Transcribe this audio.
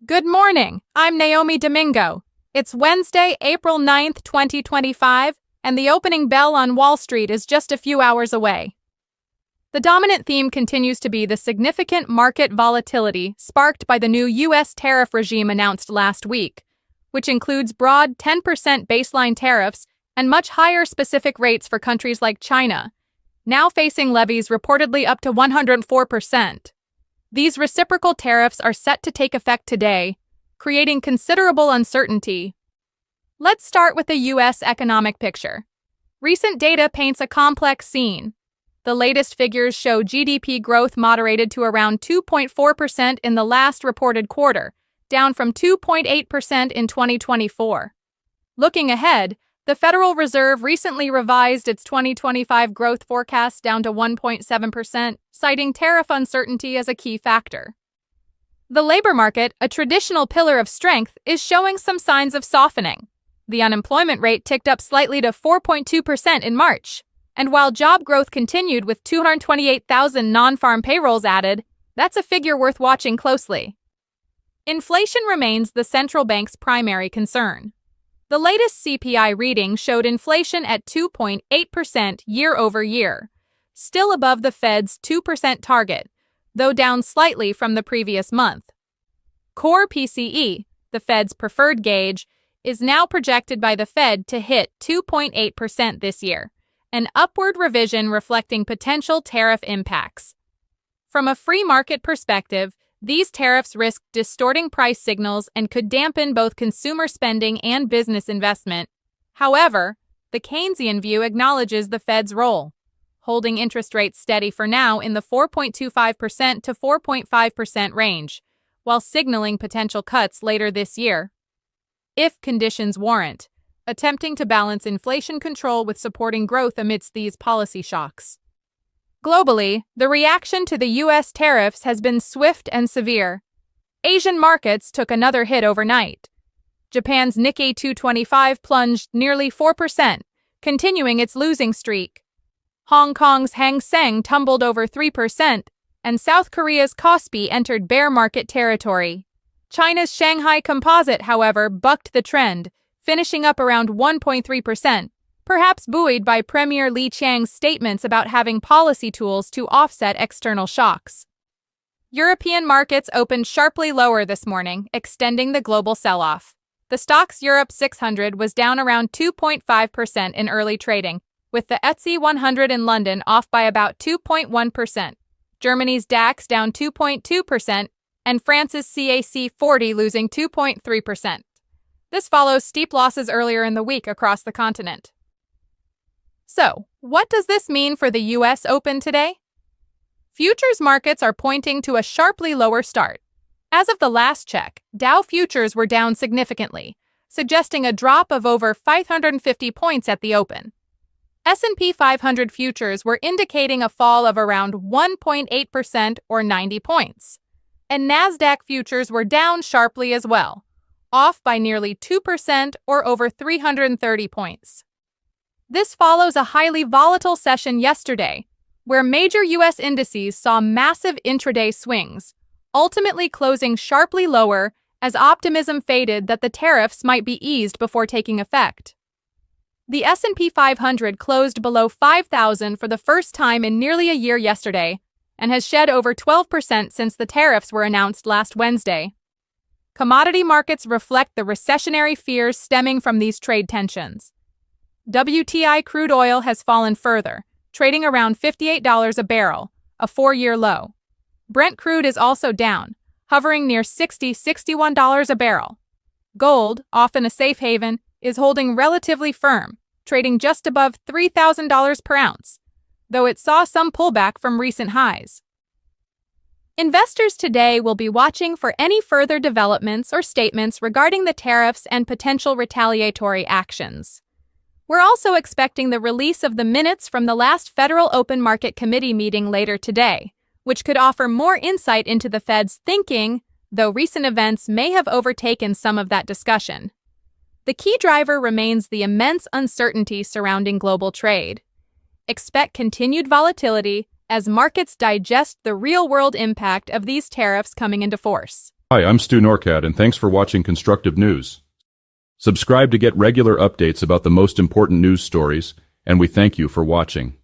Good morning. I'm Naomi Domingo. It's Wednesday, April 9th, 2025, and the opening bell on Wall Street is just a few hours away. The dominant theme continues to be the significant market volatility sparked by the new U.S. tariff regime announced last week, which includes broad 10% baseline tariffs and much higher specific rates for countries like China, now facing levies reportedly up to 104%. These reciprocal tariffs are set to take effect today, creating considerable uncertainty. Let's start with the U.S. economic picture. Recent data paints a complex scene. The latest figures show GDP growth moderated to around 2.4% in the last reported quarter, down from 2.8% in 2024. Looking ahead, the Federal Reserve recently revised its 2025 growth forecast down to 1.7%, citing tariff uncertainty as a key factor. The labor market, a traditional pillar of strength, is showing some signs of softening. The unemployment rate ticked up slightly to 4.2% in March, and while job growth continued with 228,000 non-farm payrolls added, that's a figure worth watching closely. Inflation remains the central bank's primary concern. The latest CPI reading showed inflation at 2.8% year over year, still above the Fed's 2% target, though down slightly from the previous month. Core PCE, the Fed's preferred gauge, is now projected by the Fed to hit 2.8% this year, an upward revision reflecting potential tariff impacts. From a free market perspective, these tariffs risk distorting price signals and could dampen both consumer spending and business investment. However, the Keynesian view acknowledges the Fed's role, holding interest rates steady for now in the 4.25% to 4.5% range, while signaling potential cuts later this year, if conditions warrant, attempting to balance inflation control with supporting growth amidst these policy shocks. Globally, the reaction to the U.S. tariffs has been swift and severe. Asian markets took another hit overnight. Japan's Nikkei 225 plunged nearly 4%, continuing its losing streak. Hong Kong's Hang Seng tumbled over 3%, and South Korea's Kospi entered bear market territory. China's Shanghai Composite, however, bucked the trend, finishing up around 1.3%. Perhaps buoyed by Premier Li Qiang's statements about having policy tools to offset external shocks. European markets opened sharply lower this morning, extending the global sell-off. The Stoxx Europe 600 was down around 2.5% in early trading, with the FTSE 100 in London off by about 2.1%. Germany's DAX down 2.2%, and France's CAC 40 losing 2.3%. This follows steep losses earlier in the week across the continent. So, what does this mean for the U.S. Open today? Futures markets are pointing to a sharply lower start. As of the last check, Dow futures were down significantly, suggesting a drop of over 550 points at the open. S&P 500 futures were indicating a fall of around 1.8% or 90 points. And Nasdaq futures were down sharply as well, off by nearly 2% or over 330 points. This follows a highly volatile session yesterday, where major U.S. indices saw massive intraday swings, ultimately closing sharply lower as optimism faded that the tariffs might be eased before taking effect. The S&P 500 closed below 5,000 for the first time in nearly a year yesterday and has shed over 12% since the tariffs were announced last Wednesday. Commodity markets reflect the recessionary fears stemming from these trade tensions. WTI crude oil has fallen further, trading around $58 a barrel, a four-year low. Brent crude is also down, hovering near $61 a barrel. Gold, often a safe haven, is holding relatively firm, trading just above $3,000 per ounce, though it saw some pullback from recent highs. Investors today will be watching for any further developments or statements regarding the tariffs and potential retaliatory actions. We're also expecting the release of the minutes from the last Federal Open Market Committee meeting later today, which could offer more insight into the Fed's thinking, though recent events may have overtaken some of that discussion. The key driver remains the immense uncertainty surrounding global trade. Expect continued volatility as markets digest the real-world impact of these tariffs coming into force. Hi, I'm Stu Norcat, and thanks for watching Constructive News. Subscribe to get regular updates about the most important news stories, and we thank you for watching.